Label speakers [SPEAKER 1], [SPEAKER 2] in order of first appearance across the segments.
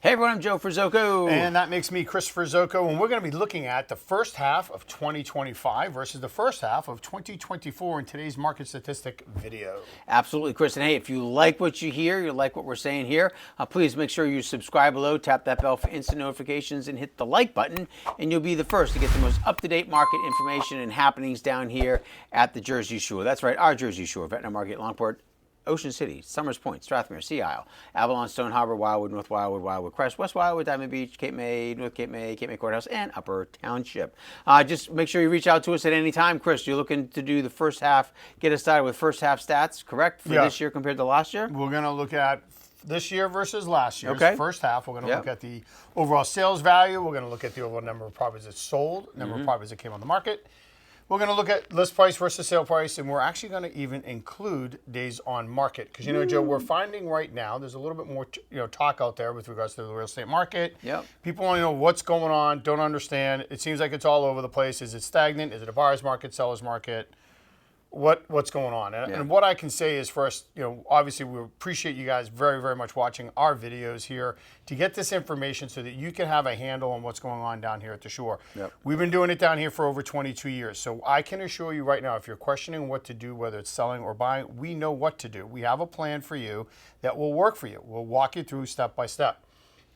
[SPEAKER 1] Hey everyone, I'm Joe Ferzoco.
[SPEAKER 2] And that makes me Chris Ferzoco, and we're going to be looking at the first half of 2025 versus the first half of 2024 in today's market statistic video.
[SPEAKER 1] Absolutely, Chris. And hey, if you like what you hear, you like what we're saying here, please make sure you subscribe below, tap that bell for instant notifications, and hit the like button, and you'll be the first to get the most up-to-date market information and happenings down here at the Jersey Shore. That's right, our Jersey Shore, Ventnor Market, Longport, Ocean City, Somers Point, Strathmere, Sea Isle, Avalon, Stone Harbor, Wildwood, North Wildwood, Wildwood Crest, West Wildwood, Diamond Beach, Cape May, North Cape May, Cape May Courthouse, and Upper Township. Just make sure you reach out to us at any time. Chris, you're looking to do the first half, get us started with first half stats, correct, for this year compared to last year?
[SPEAKER 2] We're going to look at this year versus last year's first half. We're going to look at the overall sales value. We're going to look at the overall number of properties that sold, number of properties that came on the market. We're going to look at list price versus sale price, and we're actually going to even include days on market. Because, Joe, we're finding right now there's a little bit more talk out there with regards to the real estate market.
[SPEAKER 1] Yep.
[SPEAKER 2] People want to know what's going on, don't understand. It seems like it's all over the place. Is it stagnant? Is it a buyer's market, seller's market? What's going on? And what I can say is, first, obviously we appreciate you guys very, very much watching our videos here to get this information so that you can have a handle on what's going on down here at the shore.
[SPEAKER 1] Yep.
[SPEAKER 2] We've been doing it down here for over 22 years. So I can assure you right now, if you're questioning what to do, whether it's selling or buying, we know what to do. We have a plan for you that will work for you. We'll walk you through step by step.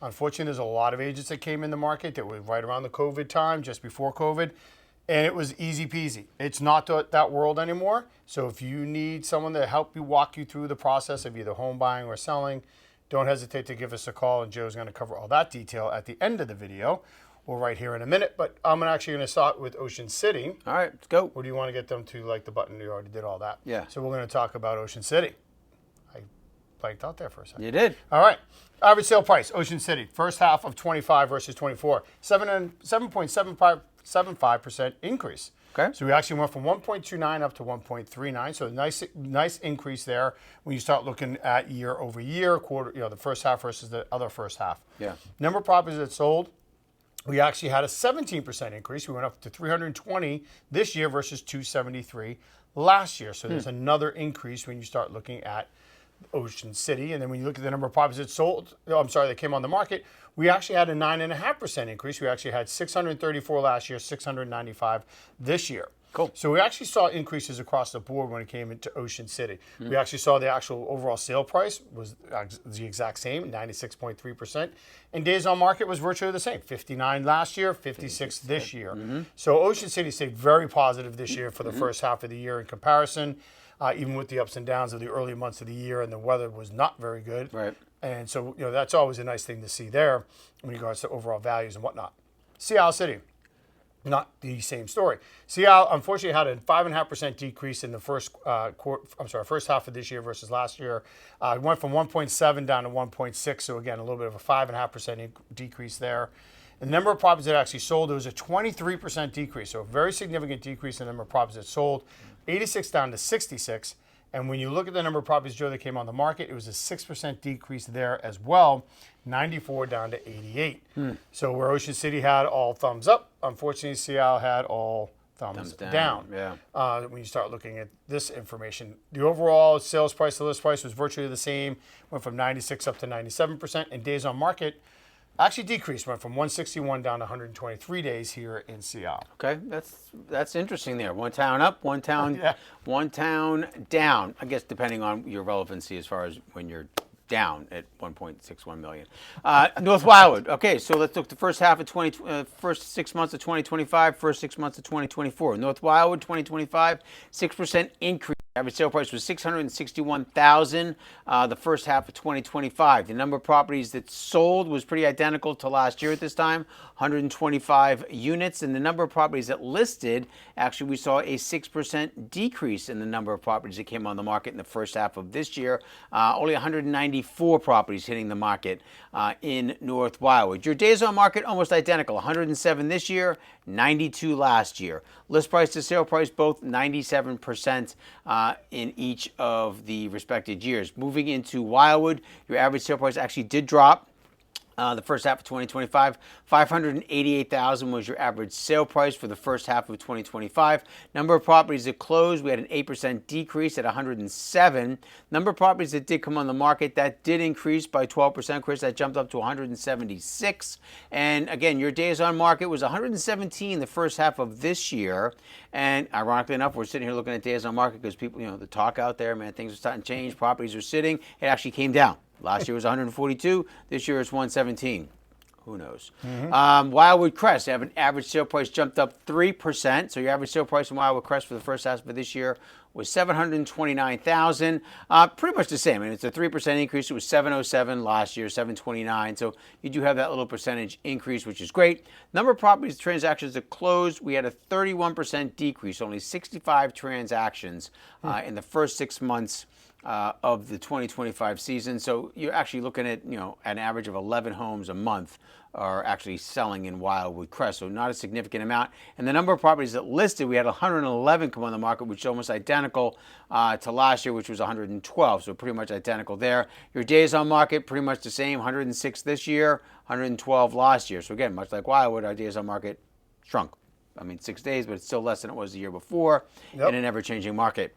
[SPEAKER 2] Unfortunately, there's a lot of agents that came in the market that were right around the COVID time, just before COVID. And it was easy peasy. It's not that world anymore. So if you need someone to help you walk you through the process of either home buying or selling, don't hesitate to give us a call, and Joe's going to cover all that detail at the end of the video or right here in a minute. But I'm actually going to start with Ocean City.
[SPEAKER 1] All right, let's go.
[SPEAKER 2] Or do you want to get them to like the button? You already did all that.
[SPEAKER 1] Yeah.
[SPEAKER 2] So we're going to talk about Ocean City. I blanked out there for a second.
[SPEAKER 1] You did.
[SPEAKER 2] All right. Average sale price, Ocean City, first half of 25 versus 24, 7.75% increase.
[SPEAKER 1] Okay.
[SPEAKER 2] So we actually went from 1.29 up to 1.39. So nice increase there when you start looking at year over year, quarter, the first half versus the other first half.
[SPEAKER 1] Yeah.
[SPEAKER 2] Number of properties that sold, we actually had a 17% increase. We went up to 320 this year versus 273 last year. So there's another increase when you start looking at Ocean City. And then when you look at the number of properties that sold, that came on the market, we actually had a 9.5% increase. We actually had 634 last year, 695 this year.
[SPEAKER 1] Cool.
[SPEAKER 2] So we actually saw increases across the board when it came into Ocean City. We actually saw the actual overall sale price was the exact same, 96.3%. And days on market was virtually the same, 59 last year, 56 this year. So Ocean City stayed very positive this year for the first half of the year in comparison. Even with the ups and downs of the early months of the year, and the weather was not very good.
[SPEAKER 1] Right.
[SPEAKER 2] And so, that's always a nice thing to see there in regards to overall values and whatnot. Sea Isle City, not the same story. Sea Isle, unfortunately, had a 5.5% decrease in the first half of this year versus last year. It went from 1.7 down to 1.6, so again, a little bit of a 5.5% decrease there. The number of properties that actually sold, there was a 23% decrease, so a very significant decrease in the number of properties that sold, 86 down to 66. And when you look at the number of properties, Joe, that came on the market, it was a 6% decrease there as well, 94 down to 88. So where Ocean City had all thumbs up, unfortunately, Sea Isle had all thumbs down.
[SPEAKER 1] Yeah.
[SPEAKER 2] When you start looking at this information, the overall sales price to list price was virtually the same, went from 96 up to 97%, and days on market actually decreased, went from 161 down to 123 days here in Sea Isle.
[SPEAKER 1] Okay, that's interesting there. One town up, one town one town down. I guess depending on your relevancy as far as when you're down at 1.61 million. North Wildwood. Okay, so let's look at the first half of first 6 months of 2025, first 6 months of 2024. North Wildwood 2025, 6% increase. Average sale price was $661,000 the first half of 2025. The number of properties that sold was pretty identical to last year at this time, 125 units. And the number of properties that listed, actually we saw a 6% decrease in the number of properties that came on the market in the first half of this year. Only 194 properties hitting the market in North Wildwood. Your days on market almost identical, 107 this year, 92 last year. List price to sale price, both 97% in each of the respective years. Moving into Wildwood, your average sale price actually did drop The first half of 2025, 588,000 was your average sale price for the first half of 2025. Number of properties that closed, we had an 8% decrease at 107. Number of properties that did come on the market, that did increase by 12%. Chris, that jumped up to 176. And again, your days on market was 117 the first half of this year. And ironically enough, we're sitting here looking at days on market because people, the talk out there, man, things are starting to change. Properties are sitting. It actually came down. Last year was 142. This year it's 117. Who knows? Wildwood Crest, they have an average sale price jumped up 3%. So your average sale price in Wildwood Crest for the first half of this year was $729,000. Pretty much the same. And it's a 3% increase. It was 707 last year, 729. So you do have that little percentage increase, which is great. Number of properties transactions that closed, we had a 31% decrease. Only 65 transactions in the first 6 months of the 2025 season. So you're actually looking at, an average of 11 homes a month are actually selling in Wildwood Crest. So not a significant amount. And the number of properties that listed, we had 111 come on the market, which is almost identical to last year, which was 112. So pretty much identical there. Your days on market, pretty much the same, 106 this year, 112 last year. So again, much like Wildwood, our days on market shrunk. 6 days, but it's still less than it was the year before in an ever-changing market.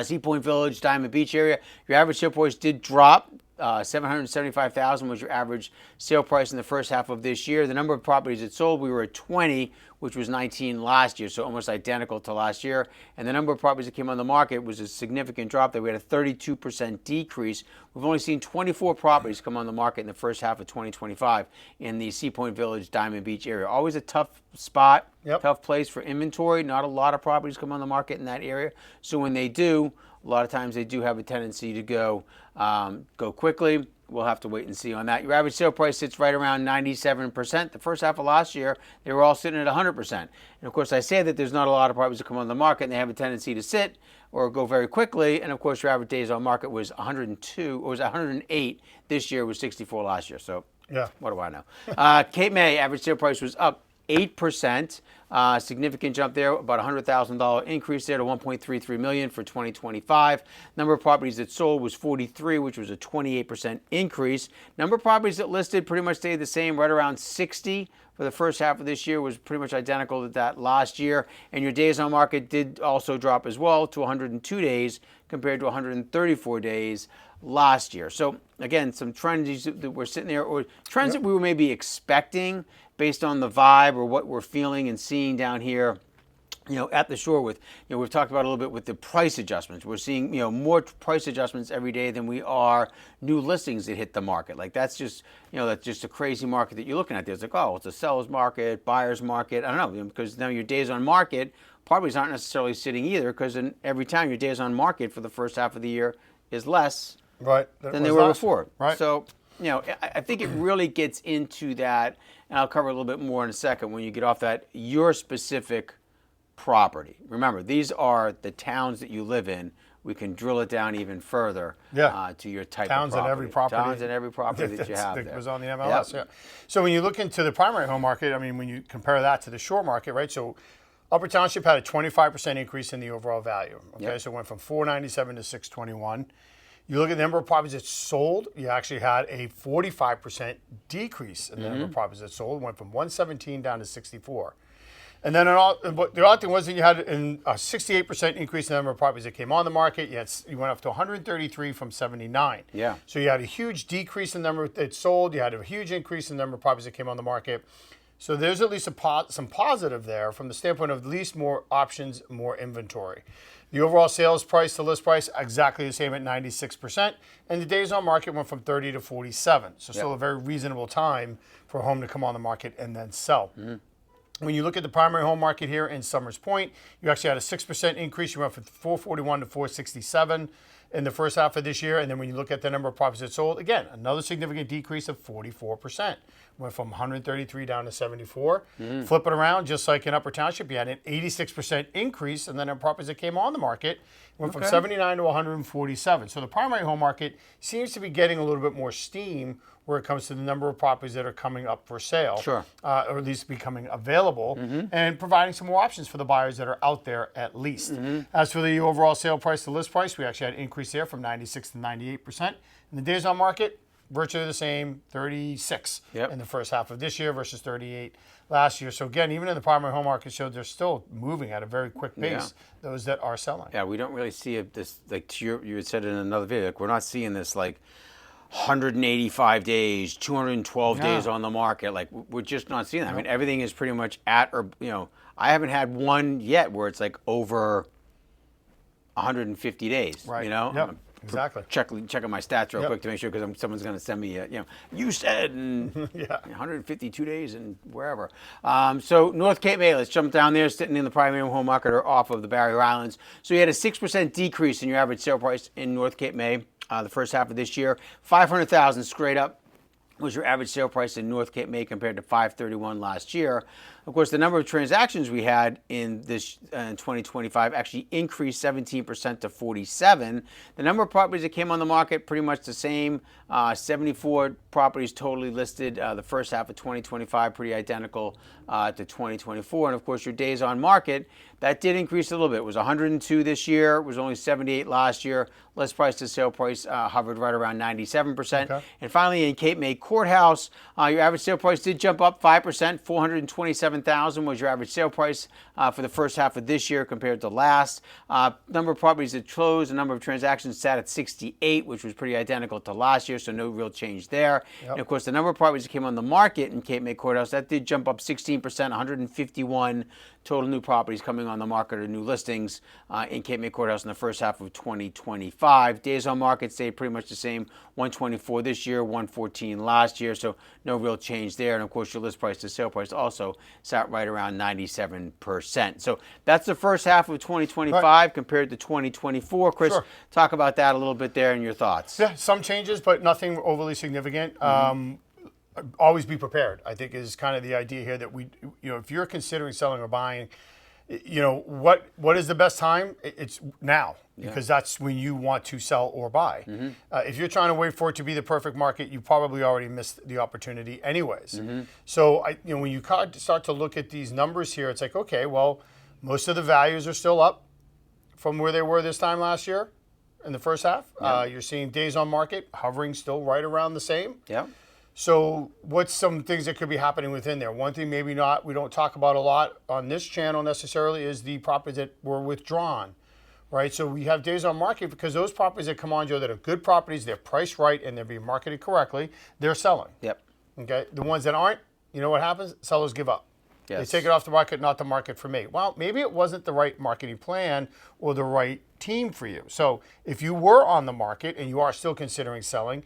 [SPEAKER 1] Sea Point Village, Diamond Beach area, your average sale price did drop. 775,000 was your average sale price in the first half of this year. The number of properties that sold, we were at 20, which was 19 last year, so almost identical to last year. And the number of properties that came on the market was a significant drop. That we had a 32% decrease. We've only seen 24 properties come on the market in the first half of 2025 in the Sea Point Village, Diamond Beach area. Always a tough spot, tough place for inventory. Not a lot of properties come on the market in that area. So when they do, a lot of times they do have a tendency to go quickly. We'll have to wait and see on that. Your average sale price sits right around 97%. The first half of last year, they were all sitting at 100%. And of course, I say that there's not a lot of properties that come on the market and they have a tendency to sit or go very quickly. And of course, your average days on market was 102, or was 108. This year was 64 last year. So what do I know? Cape May, average sale price was up 8%. Significant jump there, about $100,000 increase there to $1.33 million for 2025. Number of properties that sold was 43, which was a 28% increase. Number of properties that listed pretty much stayed the same, right around 60 for the first half of this year, was pretty much identical to that last year. And your days on market did also drop as well to 102 days compared to 134 days last year. So again, some trends that we're sitting there, or trends that we were maybe expecting based on the vibe or what we're feeling and seeing down here, at the shore with, we've talked about a little bit with the price adjustments. We're seeing, more price adjustments every day than we are new listings that hit the market. Like that's just, that's just a crazy market that you're looking at. There's like, oh, it's a seller's market, buyer's market. I don't know, because now your days on market properties aren't necessarily sitting either, because in every time your days on market for the first half of the year is less than they were before.
[SPEAKER 2] Right.
[SPEAKER 1] So, I think it really gets into that, and I'll cover a little bit more in a second when you get off that, your specific property. Remember, these are the towns that you live in. We can drill it down even further to your type of property.
[SPEAKER 2] Towns and every property.
[SPEAKER 1] Towns and every property that you have
[SPEAKER 2] that
[SPEAKER 1] there.
[SPEAKER 2] was on the MLS. So when you look into the primary home market, when you compare that to the shore market, right? So Upper Township had a 25% increase in the overall value. Okay, so it went from 497 to 621. You look at the number of properties that sold, you actually had a 45% decrease in the number of properties that sold. It went from 117 down to 64. And then the odd thing was that you had a 68% increase in the number of properties that came on the market. You went up to 133 from 79.
[SPEAKER 1] Yeah.
[SPEAKER 2] So you had a huge decrease in the number that sold. You had a huge increase in the number of properties that came on the market. So there's at least some positive there from the standpoint of at least more options, more inventory. The overall sales price to list price, exactly the same at 96%. And the days on market went from 30 to 47. So still a very reasonable time for a home to come on the market and then sell. When you look at the primary home market here in Summers Point, you actually had a 6% increase. You went from 441 to 467 in the first half of this year. And then when you look at the number of properties that sold, again, another significant decrease of 44%. Went from 133 down to 74. Flip it around, just like in Upper Township, you had an 86% increase in the number of properties that came on the market. Went from 79 to 147. So the primary home market seems to be getting a little bit more steam where it comes to the number of properties that are coming up for sale.
[SPEAKER 1] Sure.
[SPEAKER 2] Or at least becoming available, and providing some more options for the buyers that are out there at least. As for the overall sale price to list price, we actually had an increase there from 96 to 98%. And the days on market, virtually the same, 36
[SPEAKER 1] Yep.
[SPEAKER 2] in the first half of this year versus 38 last year. So again, even in the primary home market show, they're still moving at a very quick pace, those that are selling.
[SPEAKER 1] Yeah, we don't really see this, like you had said in another video, like we're not seeing this like 185 days, 212 days on the market. Like we're just not seeing that. I mean, everything is pretty much at, or, I haven't had one yet where it's like over 150 days,
[SPEAKER 2] Right.
[SPEAKER 1] I'm
[SPEAKER 2] Exactly.
[SPEAKER 1] checking my stats real quick to make sure, because someone's going to send me, you said, and 152 days and wherever. So North Cape May, let's jump down there, sitting in the primary home market or off of the Barrier Islands. So you had a 6% decrease in your average sale price in North Cape May the first half of this year. 500,000 straight up was your average sale price in North Cape May compared to 531 last year. Of course, the number of transactions we had in this in 2025 actually increased 17% to 47. The number of properties that came on the market, pretty much the same. 74 properties totally listed the first half of 2025, pretty identical to 2024. And of course, your days on market, that did increase a little bit. It was 102 this year. It was only 78 last year. List price to sale price hovered right around 97%. Okay. And finally, in Cape May Courthouse, your average sale price did jump up 5%. 427,000 was your average sale price for the first half of this year compared to last. Number of properties that closed, the number of transactions sat at 68, which was pretty identical to last year, so no real change there. Yep. And of course, the number of properties that came on the market in Cape May Courthouse, that did jump up 16%, 151 total new properties coming on the market or new listings in Cape May Courthouse in the first half of 2025. Days on market stayed pretty much the same, 124 this year, 114 last year, so no real change there. And of course, your list price to sale price also sat right around 97%. So that's the first half of 2025 compared to 2024. Chris, talk about that a little bit there and your thoughts.
[SPEAKER 2] Yeah, some changes, but nothing overly significant. Always be prepared, I think, is kind of the idea here, that we, if you're considering selling or buying, what is the best time? It's now, because that's when you want to sell or buy. If you're trying to wait for it to be the perfect market, you probably already missed the opportunity anyways. So when you start to look at these numbers here, it's like, okay, well, most of the values are still up from where they were this time last year in the first half. You're seeing days on market hovering still right around the same. So what's some things that could be happening within there? One thing maybe not, we don't talk about a lot on this channel necessarily, is the properties that were withdrawn, right? So we have days on market because those properties that come on, Joe, that are good properties, they're priced right and they're being marketed correctly, they're selling. Okay. The ones that aren't, you know what happens? Sellers give up. They take it off the market, not the market for me. Well, maybe it wasn't the right marketing plan or the right team for you. So if you were on the market and you are still considering selling,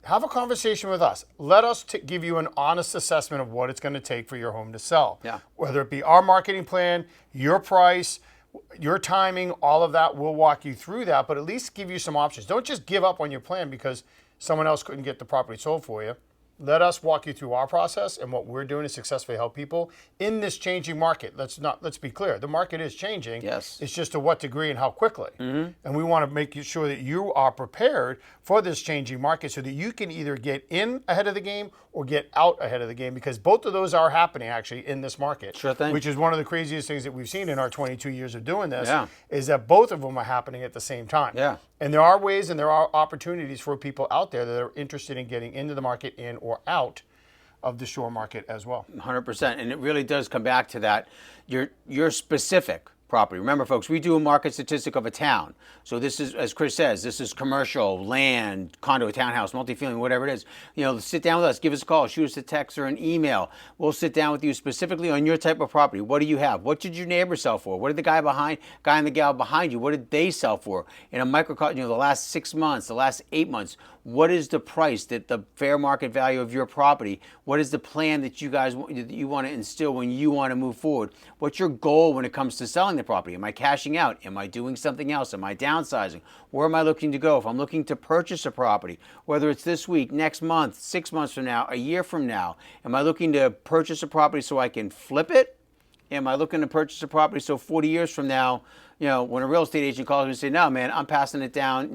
[SPEAKER 2] have a conversation with us. Let us give you an honest assessment of what it's going to take for your home to sell. Whether it be our marketing plan, your price, your timing, all of that, we'll walk you through that, but at least give you some options. Don't just give up on your plan because someone else couldn't get the property sold for you. Let us walk you through our process and what we're doing to successfully help people in this changing market. Let's be clear. The market is changing. It's just to what degree and how quickly. And we want to make sure that you are prepared for this changing market so that you can either get in ahead of the game or get out ahead of the game, because both of those are happening actually in this market. Which is one of the craziest things that we've seen in our 22 years of doing this, is that both of them are happening at the same time. And there are ways and there are opportunities for people out there that are interested in getting into the market in or out of the shore market as well.
[SPEAKER 1] 100%. And it really does come back to that. Your specific property. Remember, folks, we do a market statistic of a town. So this is, as Chris says, this is commercial, land, condo, townhouse, multifamily, whatever it is. Sit down with us, give us a call, shoot us a text or an email. We'll sit down with you specifically on your type of property. What do you have? What did your neighbor sell for? What did the guy and the gal behind you, what did they sell for? In a microcosm, the last 6 months, the last 8 months, what is the price, that the fair market value of your property? What is the plan that you want to instill when you want to move forward? What's your goal when it comes to selling the property? Am I cashing out? Am I doing something else? Am I downsizing? Where am I looking to go? If I'm looking to purchase a property, whether it's this week, next month, 6 months from now, a year from now, am I looking to purchase a property so I can flip it? Am I looking to purchase a property so 40 years from now, when a real estate agent calls me and say, no, man, I'm passing it down,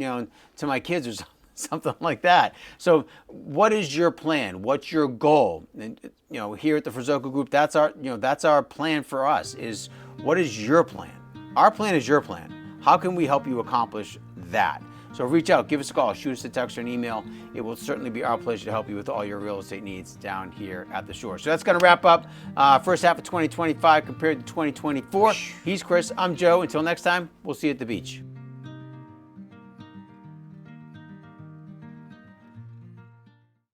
[SPEAKER 1] to my kids or something like that. So what is your plan? What's your goal? And here at the Ferzoco Group, that's our plan for us, is what is your plan? Our plan is your plan. How can we help you accomplish that? So reach out, give us a call, shoot us a text or an email. It will certainly be our pleasure to help you with all your real estate needs down here at the shore. So that's going to wrap up first half of 2025 compared to 2024. He's Chris, I'm Joe. Until next time, we'll see you at the beach.